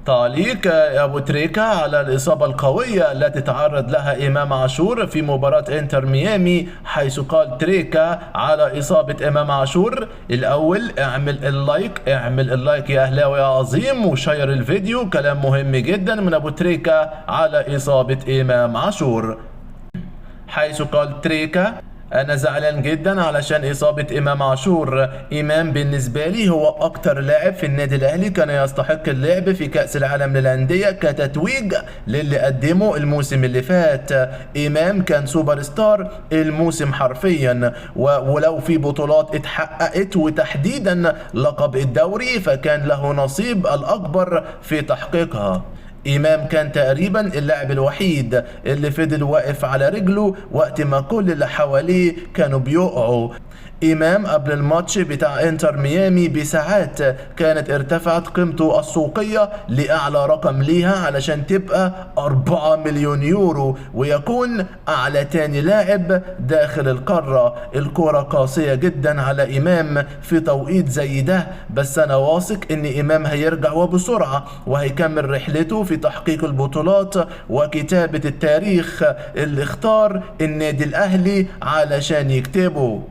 تعليق يا أبو تريكة على الإصابة القوية التي تعرض لها إمام عاشور في مباراة إنتر ميامي، حيث قال تريكة على إصابة إمام عاشور: الأول اعمل اللايك يا أهلاوي يا عظيم، وشير الفيديو. كلام مهم جدا من أبو تريكة على إصابة إمام عاشور، حيث قال تريكة: أنا زعلان جدا علشان إصابة إمام عاشور. إمام بالنسبة لي هو أكتر لاعب في النادي الأهلي كان يستحق اللعب في كأس العالم للأندية كتتويج للي قدمه الموسم اللي فات. إمام كان سوبر ستار الموسم حرفيا، ولو في بطولات اتحققت وتحديدا لقب الدوري فكان له نصيب الأكبر في تحقيقها. إمام كان تقريبا اللاعب الوحيد اللي فضل واقف على رجله وقت ما كل اللي حواليه كانوا بيقعوا. إمام قبل الماتش بتاع إنتر ميامي بساعات كانت ارتفعت قيمته السوقية لأعلى رقم ليها علشان تبقى 4 مليون يورو، ويكون أعلى تاني لاعب داخل القارة. الكرة قاسية جدا على إمام في توقيت زي ده، بس أنا واثق إن إمام هيرجع وبسرعة وهيكمل رحلته في تحقيق البطولات وكتابة التاريخ اللي اختار النادي الأهلي علشان يكتبه.